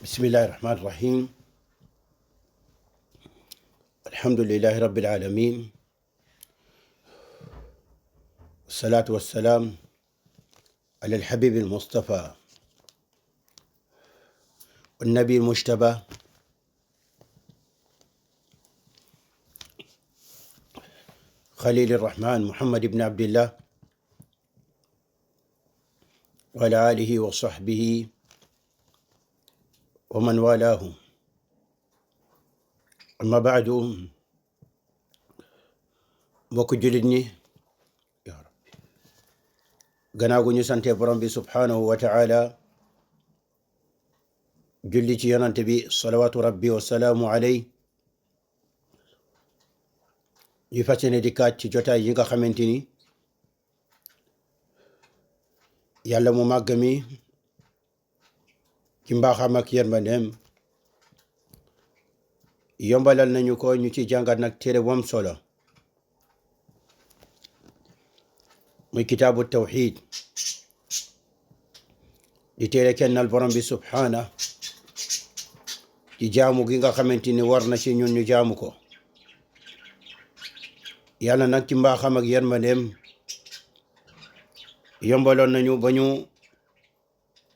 بسم الله الرحمن الرحيم. الحمد لله رب العالمين، والصلاة والسلام على الحبيب المصطفى والنبي المجتبى خليل الرحمن محمد بن عبد الله وعلى آله وصحبه ومن والاه. أما بعد، mbokk jullit ñi, yaa rabbi, gannaaw gu ñu sante borom bi subhanahu wa ta'ala, julli ci yonante bi salawaatu rabbi wa salaamu alayhi, ñu fas yéene dikkaat ci jotaay yi nga xamante ni yàlla mu màgg mi ci mbaaxam ak yërmandeem yombalal nañu ko ñu ci jàngat nag téere bu am solo muy kitaabu tawxiid di téere kennal borom bi subhaana ci jaamu gi nga xamante ni war na ci ñun ñu jaamu ko. yàlla nag ci mbaaxam ak yërmandeem yombaloon nañu ba ñu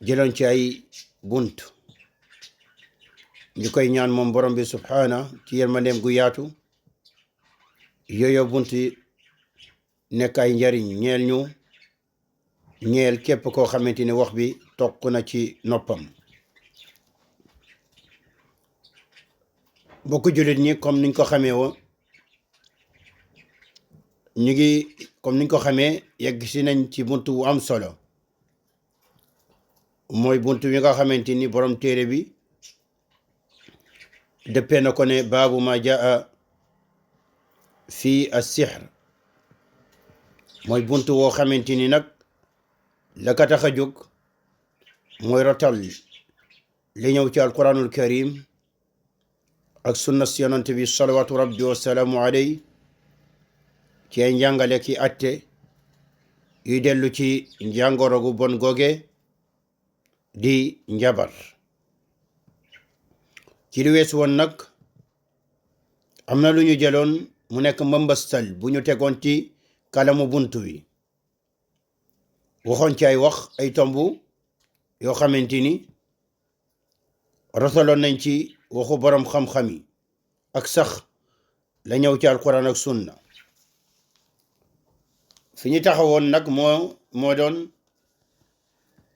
jëloon ci ay bunt. ñu koy ñaan moom borom bi subhaana ci yërmandeem gu yaatu yooyo bunt nekk ay njariñ ñeel ñu, ñeel képp koo xamante ni wax bi toq na ci noppam. mbokk jullit ñi, comme niñ ko xamee woon niñ ko xamee yegg si nañ ci bunt wu am solo, mooy bunt wi nga xamante ni borom téere bi dëppee na ko ne baabu ma jaa fii as-sihr, mooy bunt woo xamante ni nag la ka tax a jóg mooy rotal li ñëw ci alquranul karim ak sunna si yonent bi salawaatu rabbi wa salaamu alayhi ci ay njàngale ki atte yuy dellu ci njàngoro gu bon googe di njabar. ci li weesu woon nag am na lu ñu jëloon mu nekk mbambastal bu ñu tegoon ci kalamu bunt wi, waxoon ci ay wax ay tomb yoo xamante ni rotaloon nañ ci waxu borom xam-xam yi ak sax la ñëw ci alquran ak sunna. fi ñu taxawoon nag moo doon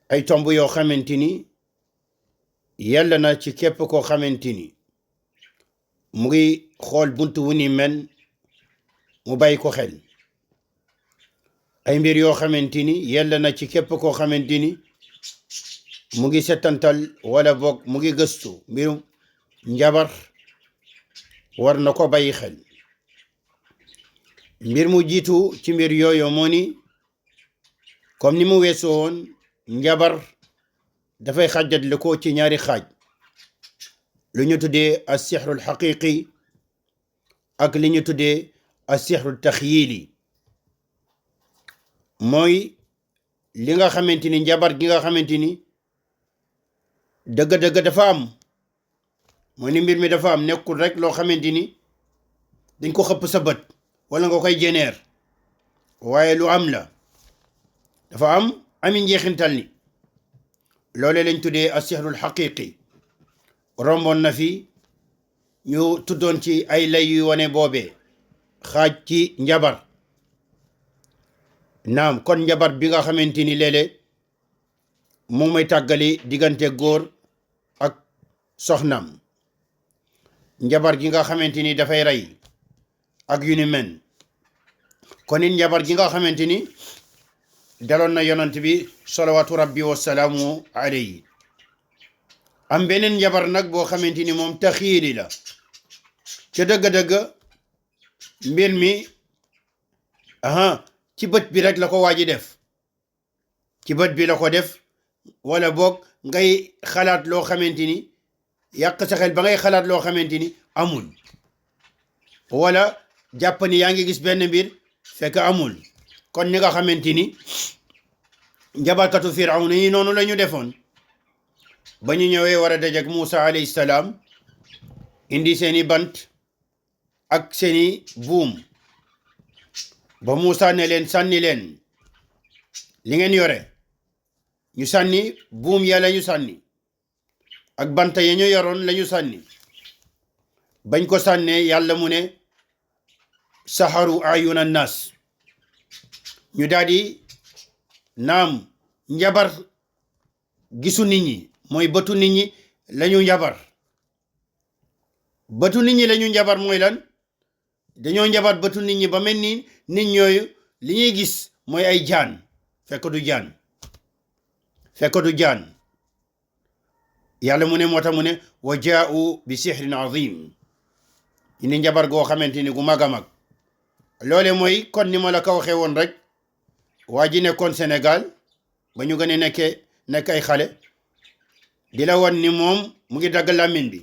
ay tomb yoo xamante ni yàlla na ci képp koo xamante ni mu ngi xool bunt wu ni men mu bàyyi ko xel. ay mbir yoo xamante ni yàlla na ci képp koo xamante ni mu ngi settantal wala boog mu ngi gëstu mbirum njabar war na ko bàyyi xel. mbir mu jiitu ci mbir yooyu moo ni, comme ni mu weesoo woon, njabar dafay xàjjatle ko ci ñaari xaaj, lu ñu tuddee as-sihrul xaqiqi ak li ñu tuddee as-sihrul taxyili. mooy li nga xamante ni njabar gi nga xamante ni dëgg-dëgg dafa am, mooy ni mbir mi dafa am, nekkul rek loo xamante ni dañ ko xëpp sa bët wala nga koy jeneer, waaye lu am la, dafa am ami njeexintal ni. loole lañ tuddee as-sihrul xaqiqi. romboon na fi ñu tuddoon ci ay lay yu wane boobee xaaj ci njabar. naam, kon njabar bi nga xamante ni léeg-léeg moom may tàggali diggante góor ak soxnam, njabar gi nga xamante ni dafay rey ak yu ni men. kon it njabar gi nga xamante ni daloon na yonent bi salawaatu rabbi wa salaamu alayhi. am beneen njabar nag boo xamante ni moom taxiiri la, ca dëgg-dëgg mbir mi ci bët bi rek la ko waaji def, ci bët bi la ko def, wala boog ngay xalaat loo xamante ni yàq sa xel ba ngay xalaat loo xamante ni amul, wala jàpp ni yaa ngi gis benn mbir fekk amul. kon ñi nga xamante ni njabarkatu Firawna yi noonu la ñu defoon, ba ñu ñëwee war a dajak Muusa alayhi salaam indi seeni bant ak seeni buum ba Muusa ne leen sànni leen li ngeen yore ñu sànni buum ya la ñu sànni ak banta ya ñu yoroon la ñu sànni bañ ko sànnee yàlla mu ne saharu ayuna nas ñu daldi naam njabar gisu nit ñi mooy bëtu nit ñi lañu njabar bëtu nit ñi lañu njabar mooy lan dañoo njabar bëtu nit ñi ba mel ni nit ñooyu li ñuy gis mooy ay jaan fekk du jaan yàlla mu ne moo tax mu ne wa jaa'u bi sihrin azim indi njabar goo xamante ni gu mag a mag loole mooy kon ni ma la ko waxee woon rek waa ji nekkoon Sénégal ba ñu gën a nekk ay xale di la wan ni moom mu ngi dagg làmmiñ bi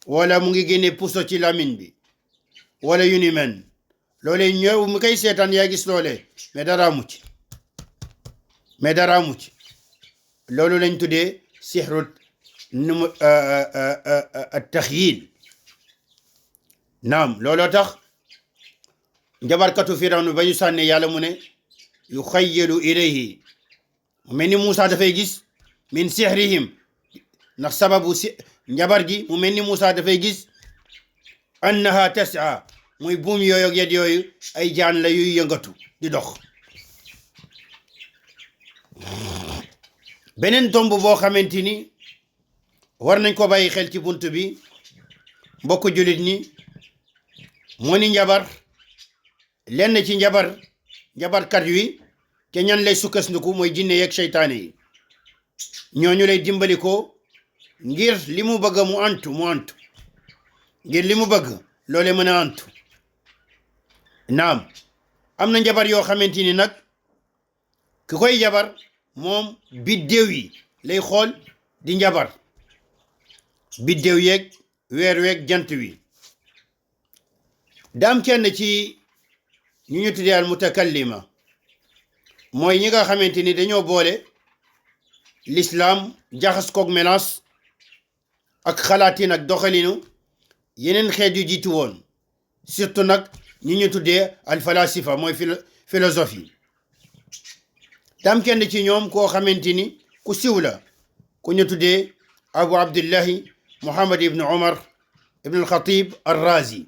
wala mu ngi génne puso ci làmmiñ bi wala yu ni men loole ñëw mu koy seetaan yaa gis loole mais dara mucc loolu lañ tuddee sihru at-taxyil naam looloo tax njabarkatu Firawna ba ñu sànne yàlla mu ne yuxayyalu ilayhi mu mel ni Muusa dafay gis min sihrihim ndax sababu njabar gi mu mel ni Muusa dafay gis annaha tas'a muy buum yooyu ak yet yooyu ay jaan la yuy yëngatu di dox beneen tomb boo xamante ni war nañ ko bàyyi xel ci bunt bi mbokk jullit ñi moo ni njabar lenn ci njabarkat yi te ñan lay sukkandiku mooy jinne yeeg seytaane yi ñooñu lay dimbali ko ngir li mu bëgg mu antu ngir li mu bëgg loole mën a antu naam am na njabar yoo xamante ni nag ki koy jabar moom biddéew yi lay xool di njabar biddéew yeeg weer weeg jant wi daam kenn ci ñu tuddee al mutakallima mooy ñi nga xamante ni dañoo boole l'islam jaxas koog menace ak xalaatin ak doxalinu yeneen xeet yu jiitu woon surtout nag ñu tuddee al falasifa mooy philosophie daam kenn ci ñoom koo xamante ni ku siw la ku ñu tuddee abu abdillahi muhammad ibn umar ibn al khatib ar razi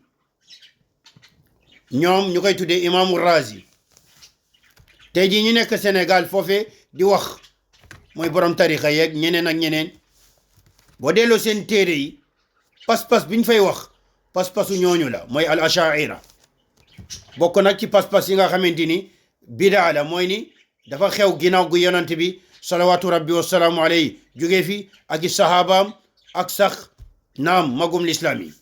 ñoom ñu koy tuddee imaamu razi tey jii ñu nekk Sénégal foofee di wax mooy borom tarixa yeeg ñeneen ak ñeneen boo delloo seen téere yi pas-pas bi ñu fay wax pas-pasu ñooñu la mooy al ashaira bokk nag ci pas-pas yi nga xamante ni bidaa la mooy ni dafa xew ginnaaw gu yonant bi salawaatu rabbi wasalaamu alayhi jógee fi ak i sahabaam ak sax naam magum lislaam yi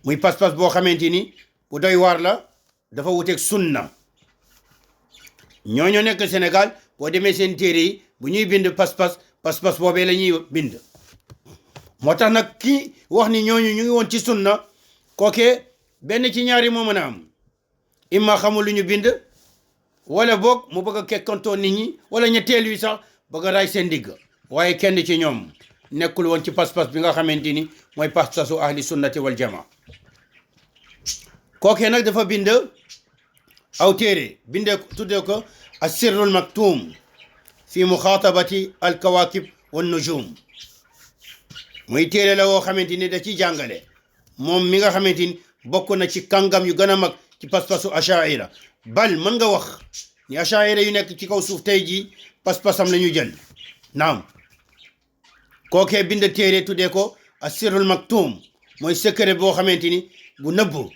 muy pas-pas boo xamante ni bu doy waar la dafa wuteeg sunna ñooñu nekk Sénégal boo demee seen téere yi bu ñuy bind pas-pas boobee la ñuy bind moo tax nag ki wax ni ñooñu ñu ngi woon ci sunna kookee benn ci ñaari moo mën a am imma xamul lu ñu bind wala boog mu bëgg a kekkantoo nit ñi wala ñetteel wi sax bëgg a raay seen digg waaye kenn ci ñoom nekkul woon ci pas-pas bi nga xamante ni mooy pas-pasu ahli sunnati wal jamaa kookee nag dafa bind aw téere bindee tuddee ko assirrul maktum fi muxaatabati al kawakib wan nujum muy téere la woo xamante ni da ciy jàngale moom mi nga xamante ni bokk na ci kàngam yu gën a mag ci pas-pasu ashaira bal mën nga wax ni ashaira yu nekk ci kaw suuf tey jii pas-pasam la ñu jël naam kookee bind téere tuddee ko assirrul maktum mooy secret boo xamante ni bu nëbbu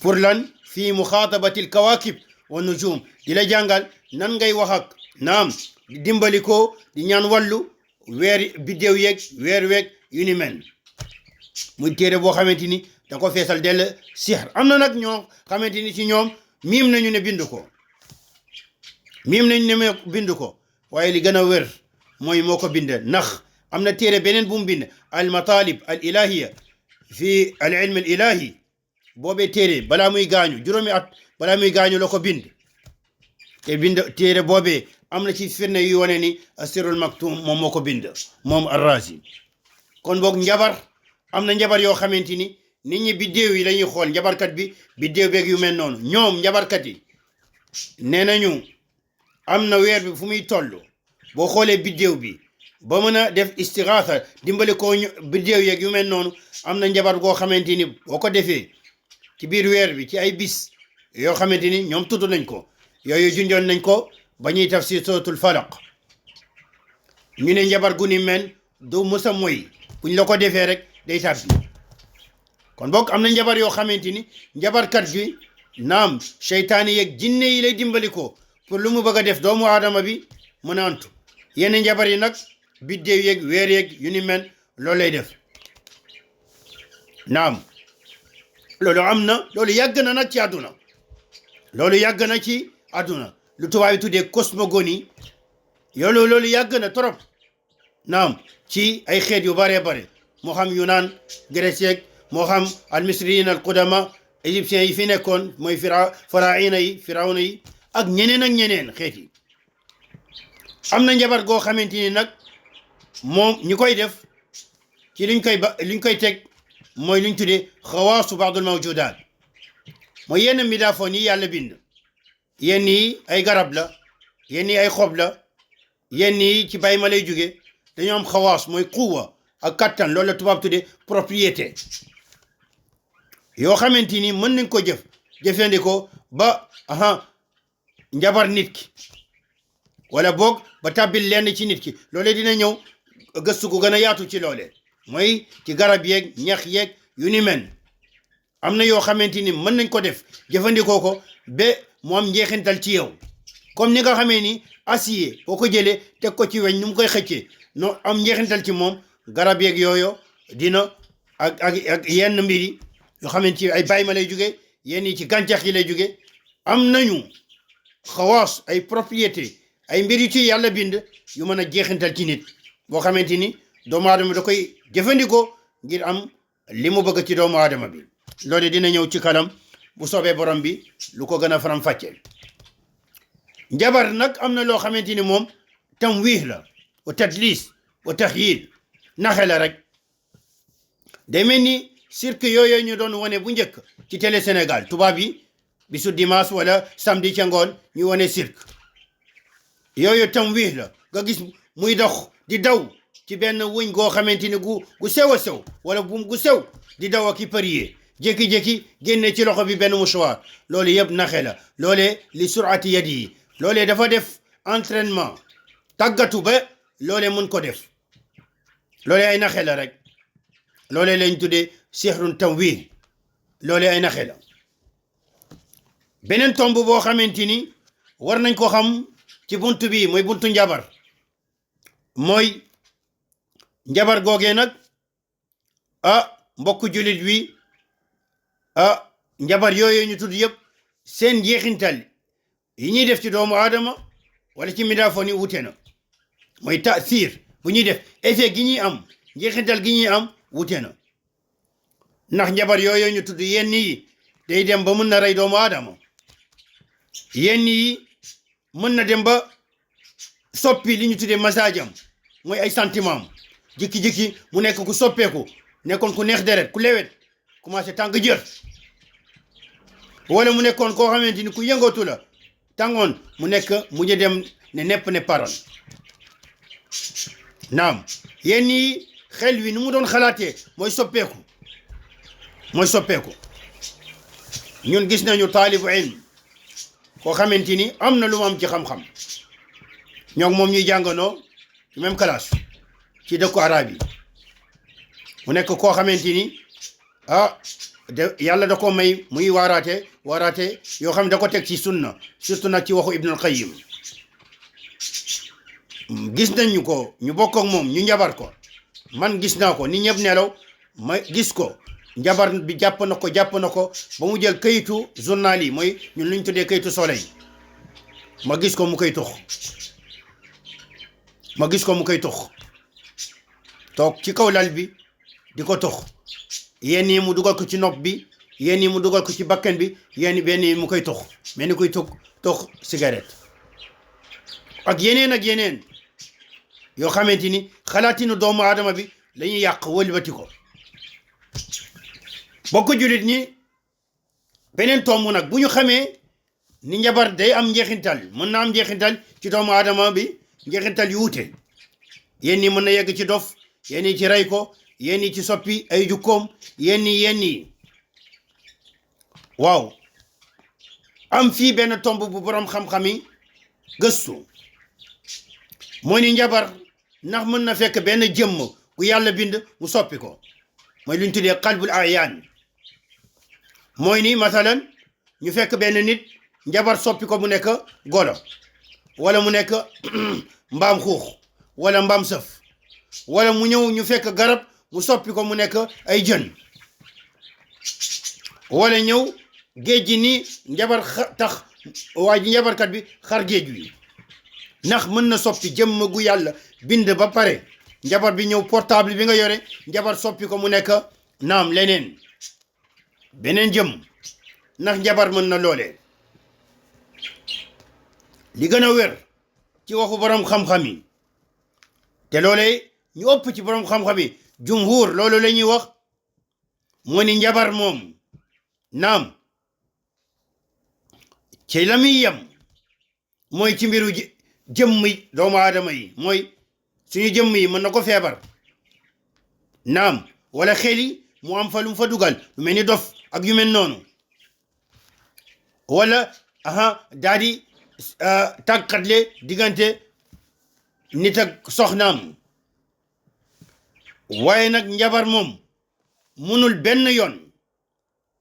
pour lan fii muxaatabatil kawakib wa nujum di la jàngal nan ngay wax ak naam di dimbali ko di ñaan wàllu weer biddéew yeeg weer weeg yu ni mel muy téere boo xamante ni da ko feesal dell sihr am na nag ñoo xamante ni ci ñoom miim nañu ne bind ko waaye li gën a wér mooy moo ko bind ndax am na téere beneen bu mu bind al matalib al ilahiya fi al ilm al ilahi boobee téere balaa muy gaañu juróomi at balaa muy gaañu la ko bind te bind téere boobee am na ci firnde yu wane ni asirul maktum moom moo ko bind moom Ar-Razi kon boog njabar am na njabar yoo xamante ni nit ñi biddéew yi la ñuy xool njabarkat bi biddéew beeg yu mel noonu ñoom njabarkat yi nee nañu am na weer bi fu muy toll boo xoolee biddéew bi ba mën a def istixaasa dimbali ko biddéew yeeg yu mel noonu am na njabar goo xamante ni boo ko defee ci biir weer bi ci ay bis yoo xamante ni ñoom tudd nañ ko yooyu junjoon nañ ko ba ñuy tafsir suratul falaq ñu ne njabar gu ni mel du musa moy buñ la ko defee rek day tàbbi kon bokk am na njabar yoo xamante ni njabarkat bi naam seytaane yeeg jinne yi lay dimbali ko pour lu mu bëgg a def doomu aadama bi mën a antu yenn njabar yi nag biddéew yeeg weer yeeg yu ni mel loolu lay def naam loolu am na loolu yàgg na nag ci àdduna loolu yàgg na ci àdduna lu tubaab yi tuddee cosmogonie loolu yàgg na trop naam ci ay xeet yu bare bare moo xam Yunaan Grèce yeeg moo xam almisriyin al qudama égyptiens yi fi nekkoon mooy faraina yi firawna yi ak ñeneen xeet yi am na njabar goo xamante ni nag moom ñi koy def ci liñ koy teg mooy luñ tuddee xawaasu baadul mawjudaat mooy yenn midaafoon yi yàlla bind yenn yi ay garab la yenn yi ay xob la yenn yi ci bay ma lay jóge dañoo am xawaas mooy quwa ak kattan loolu la tubaab tuddee propriété yoo xamante ni mën nañ ko jëfandikoo ba njabar nit ki wala boog ba tàbbil lenn ci nit ki loolee dina ñëw gëstu ko gën a yaatu ci loole mooy ci garab yeeg ñax yeeg yu ni mel am na yoo xamante ni mën nañ ko def jëfandikoo ko ba mu am njeexintal ci yow comme ni nga xamee ni acier boo ko jëlee teg ko ci weñ nu mu koy xëccee no am njeexintal ci moom garab yeeg yooyu dina ak yenn mbir yi yoo xamante ni ay bàyyi ma lay jóge yenn yi ci gàncax yi lay jóge am nañu xawaas ay propriété ay mbir yu ci yàlla bind yu mën a jeexintal ci nit boo xamante ni doomu aadama da koy jëfandikoo ngir am li mu bëgg ci doomu aadama bi loolu dina ñëw ci kanam bu soobee borom bi lu ko gën a faram fàcceel njabar nag am na loo xamante ni moom tamwiih la wa tadlis wa taxyil naxe la rek day mel ni cirque yooyu ñu doon wane bu njëkk ci télé Sénégal tubaab yi bisu dimanche wala samedi ca ngoon ñu wane cirque yooyu tamwiih la nga gis muy dox di daw ci benn wuñ goo xamante ni gu sew a sew wala buum gu sew di daw ak i përier jékki-jékki génne ci loxo bi benn mouchoir loolu yëpp naxe la loolee li surati yadi yi loolee dafa def entraînement tàggatu ba loolee mun ko def loolee ay naxe la rek loolee lañ tuddee sihrun tamwiih loolee ay naxe la beneen tomb boo xamante ni war nañ ko xam ci buntu bi mooy buntu njabar mooy njabar googee nag mbokku jullit wi njabar yooyu ñu tudd yëpp seen njeexintal yi ñuy def ci doomu aadama wala ci midaafoon yi wute na mooy taasiir bu ñuy def effet gi ñuy am njeexintal gi ñuy am wute na ndax njabar yooyu ñu tudd yenn yi day dem ba mën na rey doomu aadama yenn yi mën na dem ba soppi li ñu tuddee masaajam mooy ay sentiment jikki-jikki mu nekk ku soppeeku nekkoon ku neex deret ku lewet commencé tàng jër wala mu nekkoon koo xamante ni ku yëngatu la tàngoon mu nekk mujj dem ne nepp ne paral naam yenn yi xel wi nu mu doon xalaatee mooy soppeeku ñun gis nañu taalibu ilm koo xamante ni am na lu mu am ci xam-xam ñoo moom ñuy jàngandoo ci même classe ci dëkku arab yi mu nekk koo xamante ni yàlla da ko may muy waaraate yoo xam ne da ko teg ci sunna surtout nag ci waxu Ibnul Qayyim gis nañu ko ñu bokk ak moom ñu njabar ko man gis naa ko ni ñëpp nelaw ma gis ko njabar bi jàpp na ko ba mu jël kayitu journal yi mooy ñun luñ tuddee kayitu soleil ma gis ko mu koy tux toog ci kaw lal bi di ko tux yenn yi mu dugal ko ci nopp bi yenn yi mu dugal ko ci bakkan bi benn yi mu koy tux mel ni koy tux cigarette ak yeneen yoo xamante ni xalaatinu doomu aadama bi lañuy yàq wëlbati ko. bokk julit ñi beneen tomb nag bu ñu xamee ni njabar day am njeexintal, mën na am njeexintal ci doomu aadama bi, njeexintal yu wuute. yenn yi mën na yegg ci dof, yenn yi ci rey ko, yenn yi ci soppi ay jukkoom, yenn yi waaw. am fii benn tomb bu borom xam-xam yi gëstu, mooy ni njabar ndax mën na fekk benn jëmm gu yàlla bind mu soppi ko, mooy lu ñu tuddee qalbul ayaan. mooy ni masalan ñu fekk benn nit njabar soppi ko mu nekk golo, wala mu nekk mbaam xuux, wala mbaam sëf, wala mu ñëw ñu fekk garab mu soppi ko mu nekk ay jën, wala ñëw géej gi ni njabar tax waa ji njabarkat bi xar géej wi. ndax mën na soppi jëmm gu yàlla bind ba pare, njabar bi ñëw portable bi nga yore njabar soppi ko mu nekk naam leneen, beneen jëm? ndax njabar mën na loolee? li gën a wér ci waxu borom xam-xam yi, te loolee ñu ëpp ci borom xam-xam yi jumhur loolu la ñuy wax, moo ni njabar moom naam ci la muy yem mooy ci mbiru jëmmi doomu aadama yi, mooy suñu jëmm yi mën na ko feebar naam, wala xel yi mu am fa lu mu fa dugal lu mel ni dof ak yu mel noonu, wala daal di tàggatle diggante nit ak soxnaam. waaye nag njabar moom munul benn yoon,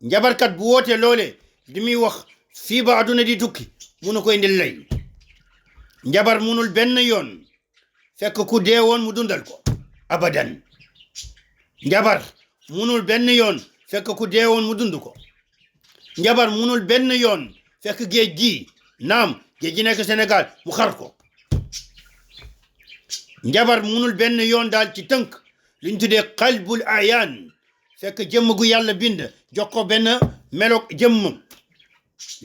njabarkat bu woote loole li muy wax fii ba àdduna di tukki munu ko indil lay. njabar munul benn yoon fekk ku dee woon mu dundal ko abadan. njabar munul benn yoon fekk ku dee woon mu dund ko. njabar munul benn yoon fekk géej gi naam géej gi nekk Sénégal mu xar ko. njabar munul benn yoon daal ci tënk li ñu tuddee qalbul ayaan, fekk jëmm gu yàlla bind jox ko benn melo jëmm,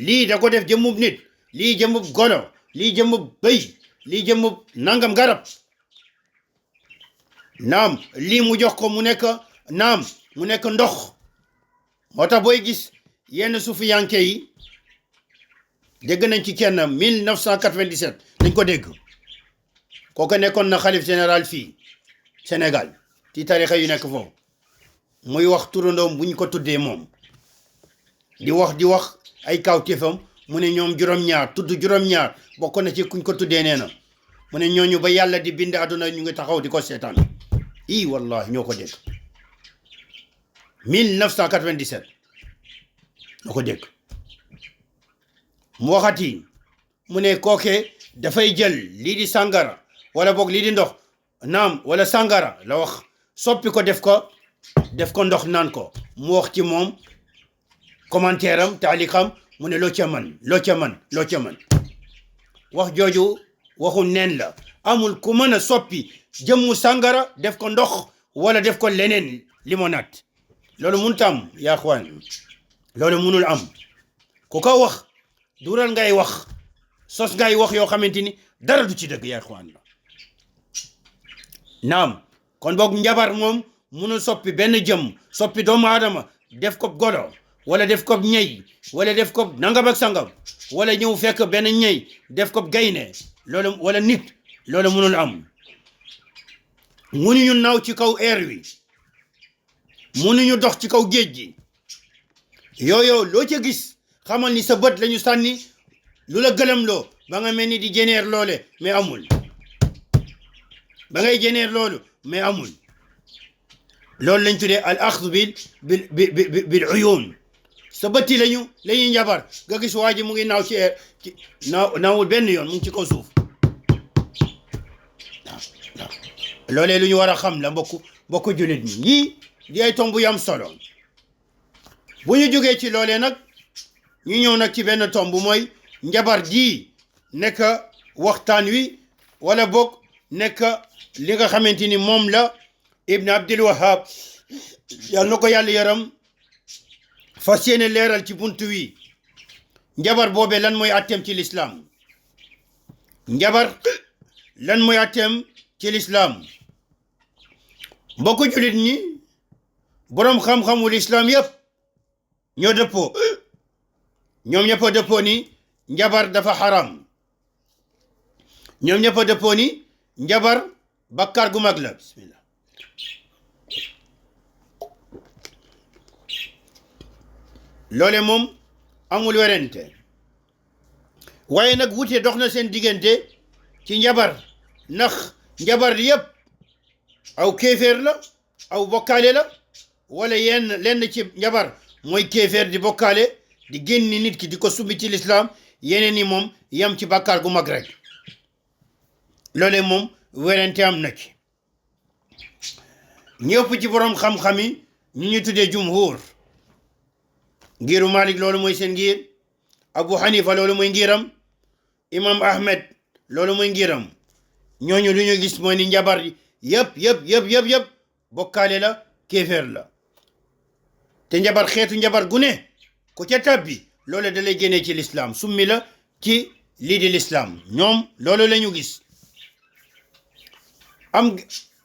lii da ko def jëmmub nit, lii jëmmub golo, lii jëmmub bëy, lii jëmmub nangam garab, naam lii mu jox ko mu nekk naam mu nekk ndox. moo tax booy gis yenn sufiyanke yi, dégg nañ ci kenn 1997 dañ ko dégg, kooku nekkoon na xalif général fii Sénégal ci tarixa yu nekk foofu, muy wax turandoom buñ ko tuddee moom, di wax ay kawtéefam, mu ne ñoom juróom-ñaar tudd juróom-ñaar bokk na ci kuñ ko tuddee nee na, mu ne ñooñu ba yàlla di bind àdduna ñu ngi taxaw di ko seetaan. wallahi ñoo ko dégg 1997 ñoo ko dégg. mu waxati mu ne kooke dafay jël lii di sàngara wala boog lii di ndox naam, wala sàngara la wax, soppi ko def ko ndox naan ko. mu wax ci moom commentaire am taalixam, mu ne loo ca man. wax jooju waxu neen la. amul ku mën a soppi jëmmu sàngara def ko ndox wala def ko leneen limonade. loolu mënut am yaa xwaan, loolu mënul am. ku ko wax dural ngay wax, sos ngay wax yoo xamante ni dara du ci dëgg yaa xwaan la. naam kon boog njabar moom mënul soppi benn jëm, soppi doomu aadama def ko golo, wala def ko ñey, wala def ko nangam ak sangam, wala ñëw fekk benn ñey def ko gaynde, loolu wala nit, loolu mënul am. mënuñu naaw ci kaw air wi, mënuñu dox ci kaw géej gi. yooyu loo ca gis xamal ni sa bët lañu sànni lu la gëlëm loo ba nga mel ni di jeneer loole, mais amul. ba ngay jeneer loolu mais amul. loolu lañ tuddee al axdu bil uyun. sa bëtti lañuy njabar nga gis waa ji mu ngi naaw ci air naawul benn yoon, mu ngi ci kaw suuf. loolee lu ñu war a xam la mbokku jullit ñi. yii di ay tomb yu am solo. bu ñu jógee ci loolee nag ñu ñëw nag ci benn tomb mooy njabar ji nekk waxtaan wi, wala boog nekk li nga xamante ni moom la Ibn Abdul Wahab yal na ko yàlla yaram fas yéene leeral ci buntu wi. njabar boobee lan mooy atteem ci lislaam. njabar lan mooy àtteem ci lislaam mbokku jullit ñi boroom xam-xamu lislaam yépp ñoo dëppoo ñoom ñëpp a dëppoo ni njabar dafa xaram ñoom ñëpp a dëppoo ni njabar bakkaar gu mag la bismillah loole moom amul werante waaye nag wute dox na seen diggante ci njabar ndax njabar yépp aw kéeféer la aw bokkaale la wala lenn ci njabar mooy kéeféer di bokkaale di génni nit ki di ko sumbi ci lislaam yeneen ni moom yam ci bàkkaar gu mag rek loole moom werante am na ci ñëpp ci boroom xam-xam yi ñu tuddee jumhur ngiru Malik loolu mooy seen ngir Abu Hanifa loolu mooy ngiram imam Ahmed loolu mooy ngiram ñooñu lu ñu gis mooy ni njabar yëpp bokkaale la kéeféer la te njabar xeetu njabar gu ne ku ca tabbi loolu da lay génnee ci lislaam summi la ci lii di lislaam ñoom loolu la ñu gis am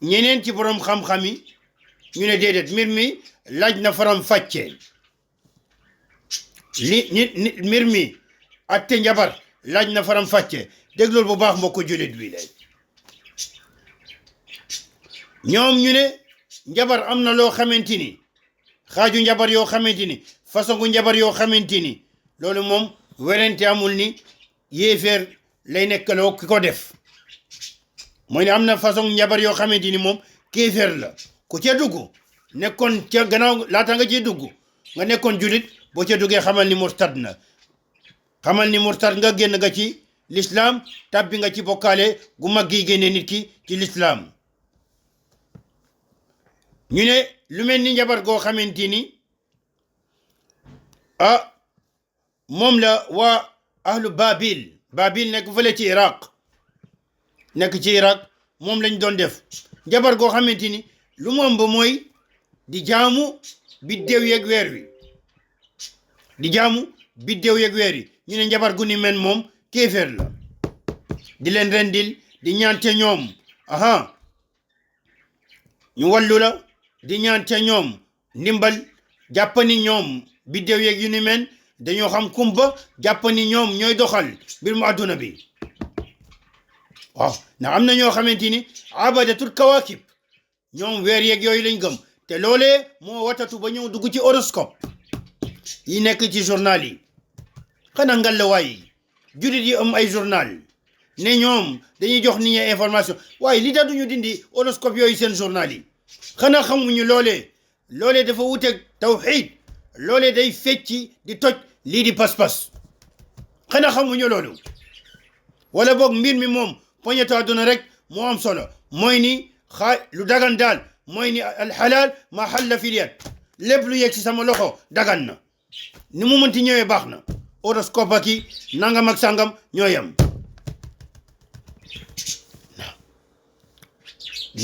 ñeneen ci boroom xam-xam yi ñu ne déedéet mbir mi laaj na faram fàcce mbir mi atte njabar laaj na faram fàcce déglool bu baax mbokku jullit bi lay ñoom ñu ne njabar am na loo xamante ni xaaju njabar yoo xamante ni façon gu njabar yoo xamante ni loolu moom werante amul ni yéeféer lay nekkaloo ki ko def mooy ne am na façon njabar yoo xamante ni moom kéeféer la ku ca dugg nekkoon ca gannaaw laata nga ciy dugg nga nekkoon julit boo ca duggee xamal ni murtad na xamal ni murtad nga génn nga ci lislaam tàbbi nga ci bokkaale gu mag gi génne nit ki ci lislaam ñu ne lu mel ni njabar goo xamante ni moom la waa ahlu babil nekk fële ci iraq moom lañ doon def njabar goo xamante ni lu mu ëmb mooy di jaamu biddéew yeeg weer wi ñu ne njabar gu ni mel moom kéeféer la di leen rendil di ñaan ca ñoom ñu wallu la di ñaan ca ñoom ndimbal jàppani ñoom biddéew yeeg yu ni mel dañoo xam kumba jàppani ñoom ñooy doxal mbir mu àdduna bi waaw ndax am na ñoo xamante ni abadatul kawakib ñoom weer yeeg yooyu lañ gëm te loolee moo watatu ba ñëw dugg ci horoscope yi nekk ci journal yi xanaa ngal la waay jurit yi am ay journal ne ñoom dañuy jox nit ñi information waaye li tax duñu dindi horoscope yooyu seen journal yi xanaa xamuñu loolee dafa wuteeg tawxiid loolee day fecci di toj lii di pas-pas xanaa xamuñu loolu wala boog mbir mi moom poñeto àdduna rek moo am solo mooy ni lu dagan daal mooy ni alxalaal ma xalla fil yad lépp lu yegg ci sama loxo dagan na ni mu mënti ñëwee baax na horoscope ak yi nangam ak sangam ñoo yem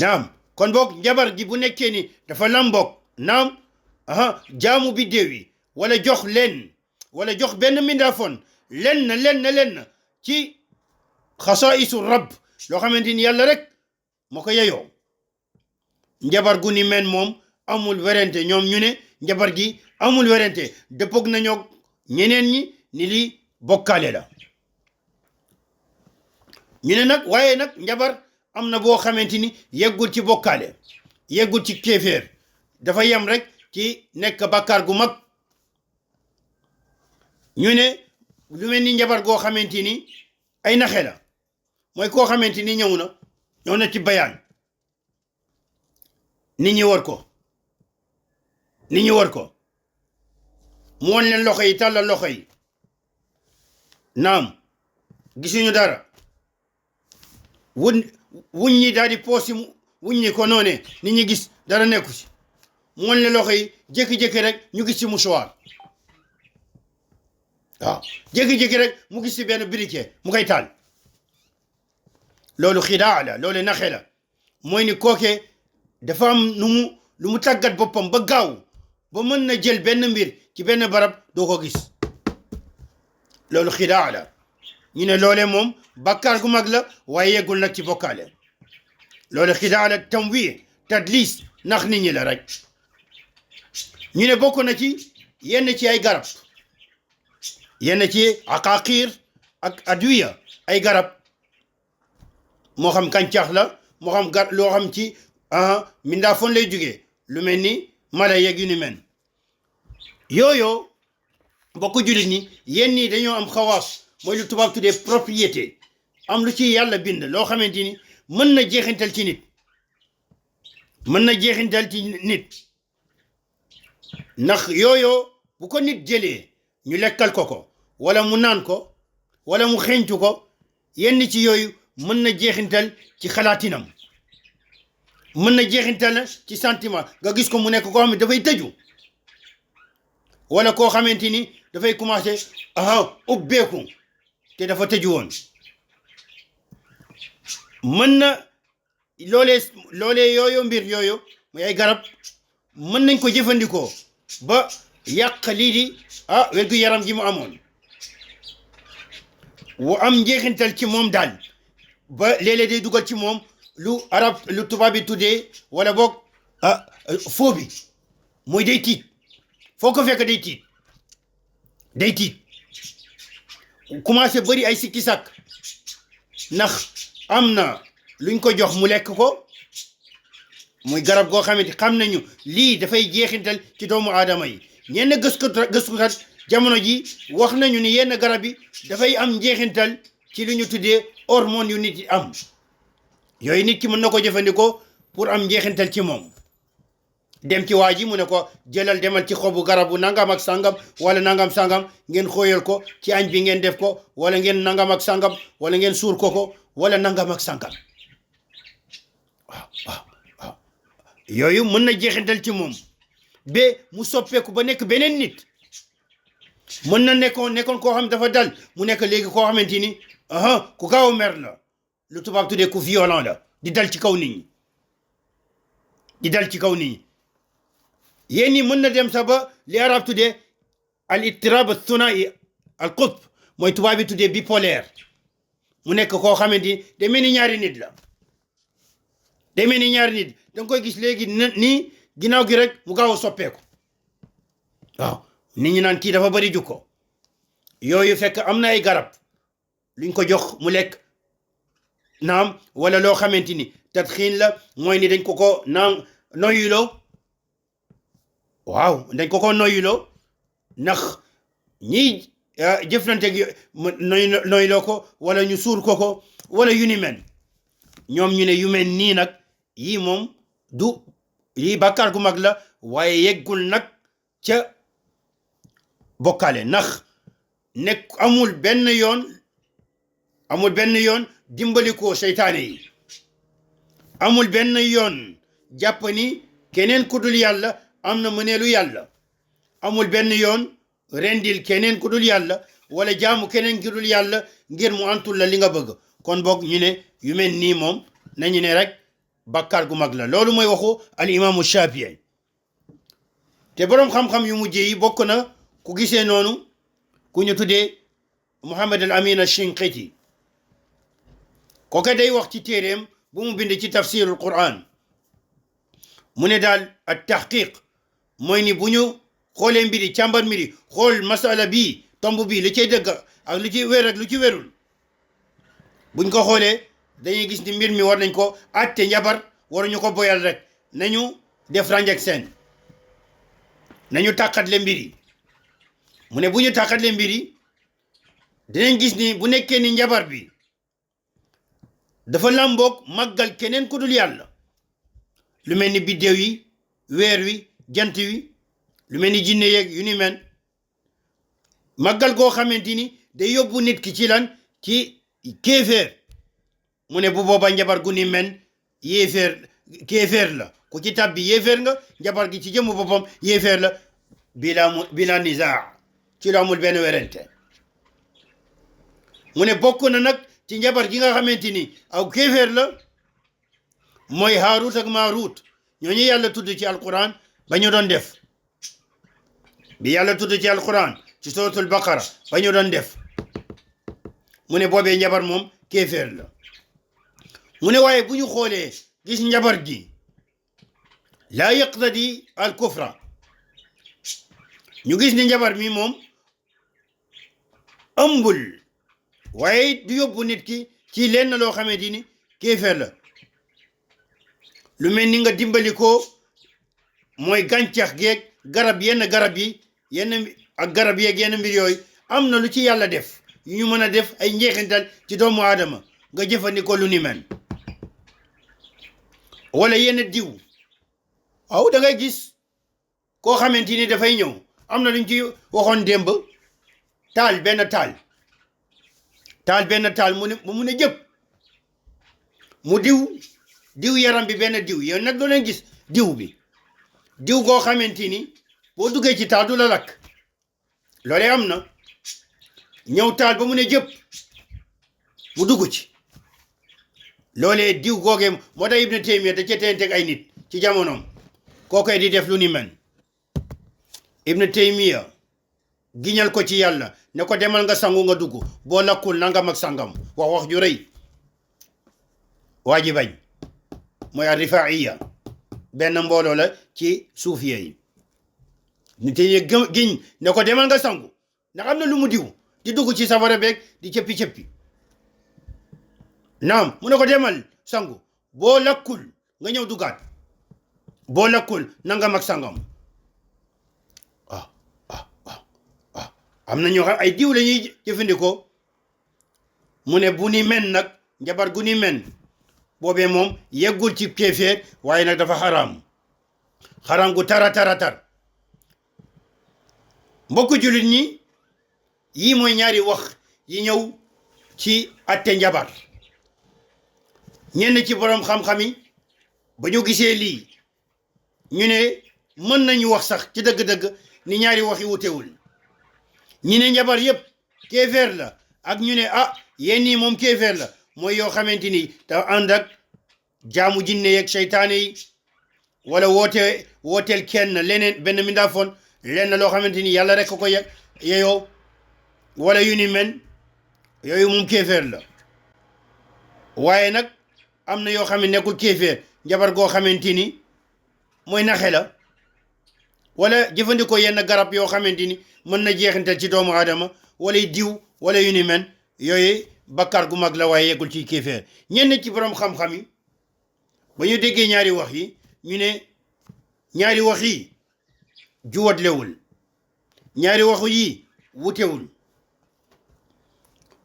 naam kon boog njabar gi bu nekkee ni dafa lamboog naam jaamu biddéew yi wala jox benn mindaafoon lenn ci xasaisu rab loo xamante ni yàlla rek moo ko yeyoo njabar gu ni mel moom amul werante ñoom ñu ne njabar gi amul werante dëppoog nañoo ñeneen ñi ni lii bokkaale la ñu ne nag waaye nag njabar am na boo xamante ni yeggul ci bokkaale yeggul ci kéeféer dafa yem rek ci nekk bàkkaar gu mag ñu ne lu mel ni njabar goo xamante ni ay naxe la mooy koo xamante ni ñëw na ci bayaan nit ñi war ko mu won leen loxo yi tàllal loxo yi naam gisuñu dara wuñ ñi daal di poosi wuñ ñi ko noone nit ñi gis dara nekku ci mu won leen loxo yi jékki-jékki rek ñu gis ci mouchoir waaw jékki-jékki rek mu gis ci benn briquet mu koy taal loolu xidaa la loolu naxe la mooy ni kooke dafa am lu mu tàggat boppam ba gaaw ba mën na jël benn mbir ci benn barab doo ko gis loolu xidaa la ñu ne loolee moom bàkkaar gu mag la waaye yeggul nag ci bokkaale loolu xidaa la tamwi tadlis nax nit ñi la rek ñu ne bokk na ci yenn ci ay garab yenn ci aqaqir ak adwiya ay garab moo xam kàncax la moo xam loo xam ci mindaa fon lay jugee lu mel ni mala yeeg yu ni mel yooyu bokk jullit ñi yenn ñi dañoo am xawaas mooy lu tubaab tuddee propriété am lu ci yàlla bind loo xamante ni mën na jeexintal ci nit mën na jeexintal ci nit ndax yooyu bu ko nit jëlee ñu lekkal ko wala mu naan ko wala mu xeeñtu ko yenn ci yooyu mën na jeexintal ci xalaatinam mën na jeexintal ci sentiment nga gis ko mu nekk koo xam ne dafay tëju wala koo xamante ni dafay commencé ubbeeku te dafa tëju woon mën na loolee yooyu mbir yooyu muy ay garab mën nañ ko jëfandikoo ba yàq lii di wérgu yaram ji mu amoon wu am njeexintal ci moom daal ba léeg-léeg day dugal ci moom lu tubaab bi tuddee wala boog foo bi mooy day tiit foo ko fekk day tiit commencé bëri ay sikki sàkk ndax am na luñ ko jox mu lekk ko muy garab goo xamante xam nañu lii dafay jeexintal ci doomu aadama yi ñenn gëstukat jamono ji wax nañu ni yenn garab yi dafay am njeexintal ci lu ñu tuddee hormone yu nit yi am yooyu nit ki mën na ko jëfandikoo pour am njeexintal ci moom dem ci waa ji mu ne ko demal ci xobu garabu nangam ak sangam wala nangam sangam ngeen xooyal ko ci añ bi ngeen def ko wala ngeen nangam ak sangam wala ngeen suur ko wala nangam ak sangam waaw yooyu mën na jeexintal ci moom ba mu soppeeku ba nekk beneen nit mën na nekkoon koo xam dafa dal mu nekk léegi koo xamante ni ku gaaw a mer la lu tubaab tuddee ku violent la di dal ci kaw nit ñi yéen ñi mën na dem sax ba li arab tuddee al ittirab thunai al qutb mooy tubaab bi tuddee bipolaire mu nekk koo xamante ni day mel ni ñaari nit la danga koy gis léegi nii ginnaaw gi rek mu gaaw a soppeeku waaw nit ñi naan kii dafa bari jukko yooyu fekk am na ay garab luñ ko jox mu lekk naam wala loo xamante ni tadxiin la mooy ni dañ ko noyyuloo waaw dañ ko noyyuloo ndax ñiy jëflanteeg noyyuloo ko wala ñu suur ko wala yu ni mel ñoom ñu ne yu mel nii nag yii moom yii bàkkaar gu mag la waaye yeggul nag ca bokkaale ndax amul benn yoon dimbali ko seytaane yi amul benn yoon jàpp ni keneen ku dul yàlla am na mëneelu yàlla amul benn yoon rendil keneen ku dul yàlla wala jaamu keneen ku dul yàlla ngir mu antul la li nga bëgg kon boog ñu ne yu mel nii moom nañu ne rek bàkkaar gu mag la loolu mooy waxu al imaamu Shafii te boroom xam-xam yu mujjee yi bokk na ku gisee noonu ku ñu tuddee Muhammad al Amin al Shinqiti kooke day wax ci téeréem bu mu bind ci tafsirul Quran mu ne daal at tahqiq mooy ni bu ñu xoolee mbiri càmbar mbiri xool masala bii tomb bii lu cay dëgg ak lu ci wér ak lu ci wérul buñ ko xoolee dañuy gis ni mbir mi war nañ ko atte njabar waruñu ko boyal rek nañu def rànjak seen nañu tàqatle mbiri mu ne bu ñu tàqatle mbiri dinañ gis ni bu nekkee ni njabar bi dafa làmboog màggal keneen ku dul yàlla lu mel ni biddéew yi weer wi jant wi lu mel ni jinne yeeg yu ni mel màggal goo xamante ni day yóbbu nit ki ci lan ci kéeféer mu ne bu booba njabar gu ni mel kéeféer la ku ci tab bi yéeféer nga njabar gi ci jëmmu boppam yéeféer la bila nizaa ci lu amul benn werante mu ne bokk na nag ci njabar gi nga xamante ni aw kéeféer la mooy Haarut ak Maaruut ñooñu yàlla tudd ci alquran ba ñu doon def bi yàlla tudd ci alquran ci suratul baqara ba ñu doon def mu ne boobee njabar moom kéeféer la mu ne waaye bu ñu xoolee gis njabar gi laa yaqtadi al kufra ñu gis ni njabar mi moom ëmbul waaye du yóbbu nit ki ci lenn loo xamante ni kéeféer la lu mel ni nga dimbali ko mooy gàncax geeg garab yenn garab yi yenn ak garab yeeg yenn mbir yooyu am na lu ci yàlla def yu ñu mën a def ay njeexintal ci doomu aadama nga jëfandikoo lu ni mel wala yenn diw waaw da ngay gis koo xamante ni dafay ñëw am na luñ ci waxoon démb taal benn taal mu ne jëpp mu diw yaram bi benn diw yow nag doo leen gis diw goo xamante ni boo duggee ci taal du la lakk loolee am na ñëw taal ba mu ne jëpp mu dugg ci loolee diw googee moo tax Ibn Taymiya da ca teg ay nit ci jamonoom kookoy di def lu ni mel Ibn Taymiya giñal ko ci yàlla ne ko demal nga sangu nga dugg boo lakkul nangam ak sangam wax ju rëy waa ji bañ mooy ar-Rifaa'iya benn mbooloo la ci suufiya yi Ibn Taymiya giñ ne ko demal nga sangu ndax am na lu mu diw di dugg ci safara beeg di cëppi naam mu ne ko demal sangu boo lakkul nga ñëw duggaat boo lakkul nangam ak sangam am na ñoo xam ay diw la ñuy jëfandikoo mu ne bu ni men nag njabar gu ni men boobee moom yeggul ci kéeféer waaye nag dafa xaraam gu tar mbokku jullit ñi yii mooy ñaari wax yi ñëw ci atte njabar ñenn ci borom xam-xam yi ba ñu gisee lii ñu ne mën nañu wax sax ci dëgg-dëgg ni ñaari wax yi wutewul ñi ne njabar yëpp kéeféer la ak ñu ne yéen nii moom kéeféer la mooy yoo xamante ni dafa ànd ak jaamu jinne yeeg seytaane yi wala wooteel kenn leneen benn mindaafoon lenn loo xamante ni yàlla rek ko yeyoo wala yu ni men yooyu moom kéeféer la waaye nag am na yoo xam ne nekkul kéeféer njabar goo xamante ni mooy naxe la wala jëfandikoo yenn garab yoo xamante ni mën na jeexintal ci doomu aadama wala diw wala yu ni men yooyu bakkaar gu mag la waaye yeggul ci kéeféer ñenn ci borom xam-xam yi ba ñu déggee ñaari wax yi ñu ne ñaari wax yi juwatlewul ñaari waxu yi wutewul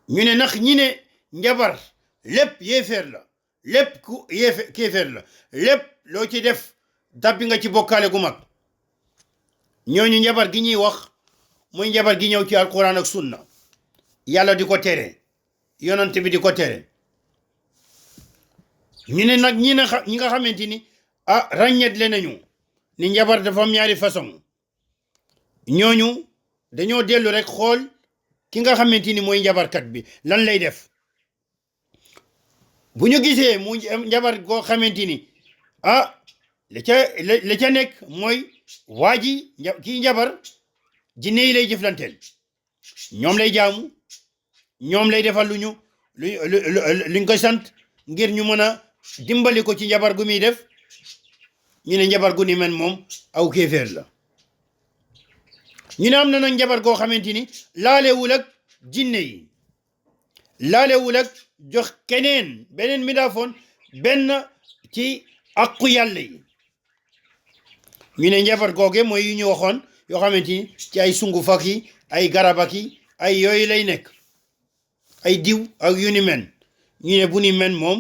ñu ne ndax ñi ne njabar lépp yéeféer la lépp ku kéeféer la lépp loo ci def dabbi nga ci bokkaale gu mag ñooñu njabar gi ñuy wax muy njabar gi ñëw ci alquran ak sunna yàlla di ko tere yonent bi di ko tere ñu ne nag ñi nga xamante ni ràññetle nañu ni njabar dafa am ñaari façon ñooñu dañoo dellu rek xool ki nga xamante ni mooy njabarkat bi lan lay def bu ñu gisee mu njabar goo xamante ni la ca nekk mooy waa ji kii njabar jinne yi lay jëflanteel ñoom lay jaamu ñoom lay defal luñ ko sant ngir ñu mën a dimbali ko ci njabar gu muy def ñu ne njabar gu ni men moom aw kéeféer la ñu ne am na nag njabar goo xamante ni laalewul ak jinne yi laalewul ak jox keneen beneen midaafoon benn ci aqu yàlla yi ñu ne njabar googe mooy yu ñu waxoon yoo xamante ni ci ay sunguf ak yi ay garab ak yi ay yooyu lay nekk ay diw ak yu ni men ñu ne bu ni men moom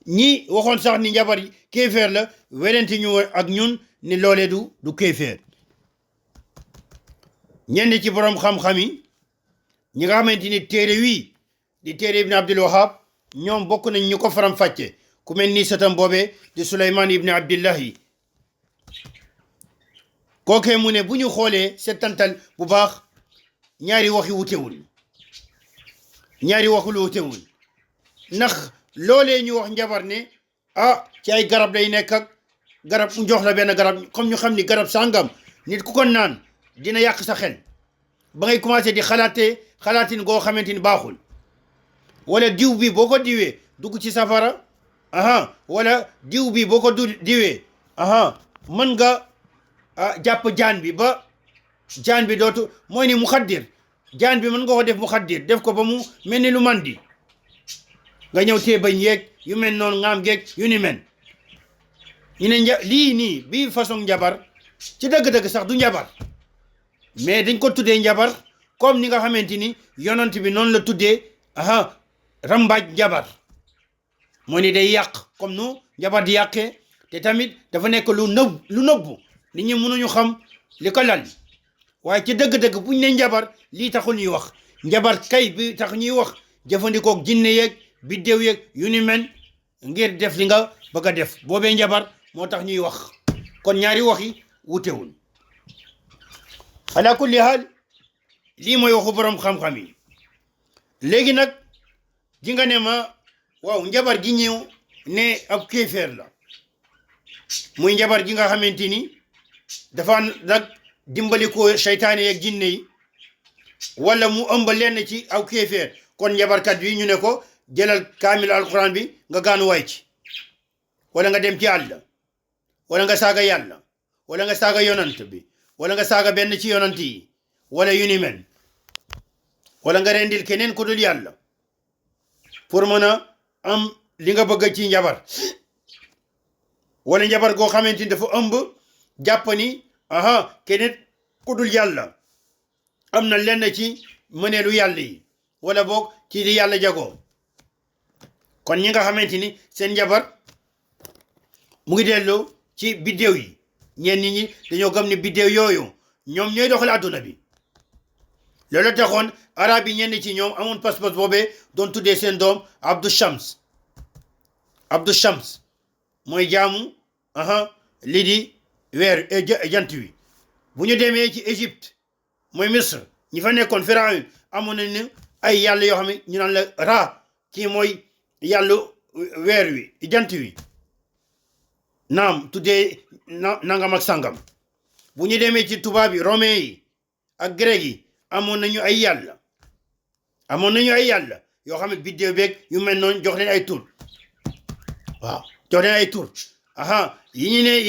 ñi waxoon sax ni njabar yi kéeféer la werante ñu ak ñun ni loolee du kéeféer ñenn ci borom xam-xam yi ñi nga xamante ni téere wii di téere ibn Abdul Wahab ñoom bokk nañ ñu ko faram fàcce ku mel ni satam boobee di Suleymaan ibn Abdillahi kookee mu ne bu ñu xoolee settantal bu baax ñaari wax yu wutewul ndax loolee ñu wax njabar ne ci ay garab lay nekk ak garab mu jox la benn garab comme ñu xam ni garab sàngam nit ku ko naan dina yàq sa xel ba ngay commencé di xalaatin goo xamante ni baaxul wala diw bi boo ko diwee dugg ci safara wala diw bi boo ko diwee mën nga jàpp jaan bi ba jaan bi dootu mooy ni muxaddir jaan bi mën nga ko def muxaddir def ko ba mu mel ni lu mandi nga ñëw tee bañ yeeg yu mel noonu ngaam geeg yu ni mel ñu ne lii nii bii façon njabar ci dëgg-dëgg sax du njabar mais dañ ko tuddee njabar comme ni nga xamante ni yonent bi noonu la tuddee rambaaj njabar moo ni day yàq comme nu njabar di yàqee te tamit dafa nekk lu nëbbu nit ñi mënuñu xam li ko lal waaye ci dëgg-dëgg buñ ne njabar lii taxul ñuy wax njabar kay bi tax ñuy wax jëfandikoo jinne yeeg biddéew yeeg yu ni mel ngir def li nga bëgg a def boobee njabar moo tax ñuy wax kon ñaari wax yi wutewul ala kulli haal lii mooy waxu borom xam-xam yi léegi nag ji nga ne ma waaw njabar gi ñëw ne ab kéefeer la muy njabar gi nga xamante ni dafa nag dimbali ko seytaane yeeg jinne yi wala mu ëmb lenn ci aw kéefeer kon njabarkat bi ñu ne ko jëlal kaamil alquran bi nga gaanu way ci wala nga dem ci àll wala nga saaga yàlla wala nga saaga yonant bi wala nga saaga benn ci yonant yi wala yu ni mel wala nga rendil keneen ku dul yàlla pour mën a am li nga bëgg ci njabar wala njabar goo xamante ni dafa ëmb jàpp ni keneen ku dul yàlla am na lenn ci mëneelu yàlla yi wala boog ci li yàlla jagoo kon ñi nga xamante ni seen njabar mu ngi dellu ci biddéew yi ñenn ñi dañoo gëm ni biddéew yooyu ñoom ñooy doxal àdduna bi loolu taxoon arab yi ñenn ci ñoom amoon pas-pas boobee doon tuddee seen doom Abdou Shams mooy jaamu lii di weer jant wi bu ñu demee ci Égypte mooy Misr ñi fa nekkoon Pharaon amoon nañu ay yàlla yoo xam ne ñu naan la Ra kii mooy yàlla weer wi jant wi naam tuddee nangam ak sangam bu ñu demee ci tubaab yi romain yi ak grec yi amoon nañu ay yàlla yoo xam ne biddéew beeg yu mel noonu jox leen ay tur waaw jox leen ay tur yi ñu ne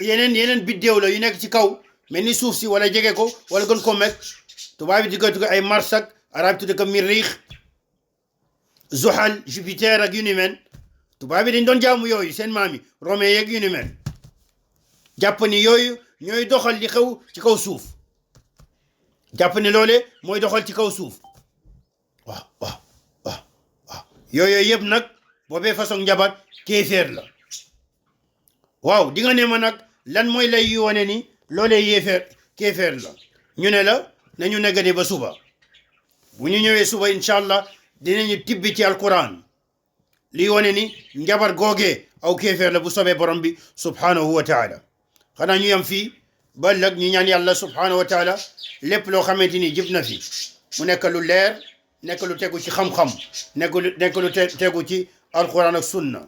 yeneen biddéew la yu nekk ci kaw mel ni suuf si wala jege ko wala gën ko meg tubaab yi di ko ay Mars ak arab tudde ko Miriix Zuhal Jupiter ak yu ni mel tubaab yi dañ doon jaamu yooyu seen maam yi romain yeeg yu ni mel jàpp ni yooyu ñooy doxal li xew ci kaw suuf jàpp ni loole mooy doxal ci kaw suuf waaw yooyu yëpp nag boobee façon njabar kéeféer la waaw di nga ne ma nag lan mooy lay yu wane ni loolee kéeféer la ñu ne la nañu negani ba suba bu ñu ñëwee suba incha allah dinañu tibbi ci alquran lii wane ni njabar googee aw kéeféer la bu sobee borom bi subhanahu wa taala xanaa ñu yam fii ba ëllëg ñu ñaan yàlla subhanahu wa taala lépp loo xamante ni jib na fi mu nekk lu leer nekk lu tegu ci xam-xam nekk lu tegu ci alquran ak sunna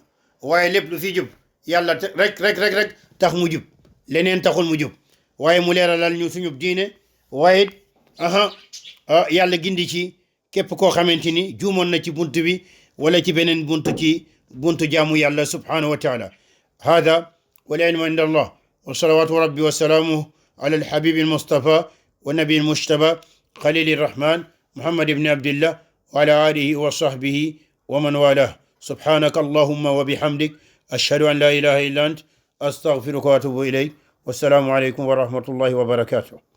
waaye lépp lu fi jub yàlla rek tax mu jub leneen taxul mu jub waaye mu leeralal ñu suñu diine waaye yàlla gindi ci képp koo xamante ni juumoon na ci buntu bi wala ci beneen buntu jaamu yàlla subhanahu wa taala hada wal ilmu inda allah wa salawatu rabbi wa salaamuhu ala alhabibi almustafa wa nabi almujtaba khalili rahman muhammad ibni abdillah wa ala alihi wa sahbihi wa man walah subhanaka allahumma wa bihamdik ashhadu an la ilaha illa ant astaghfiruka wa atubu ilayk wasalaamu aleykum wa rahmatullahi wa barakatuh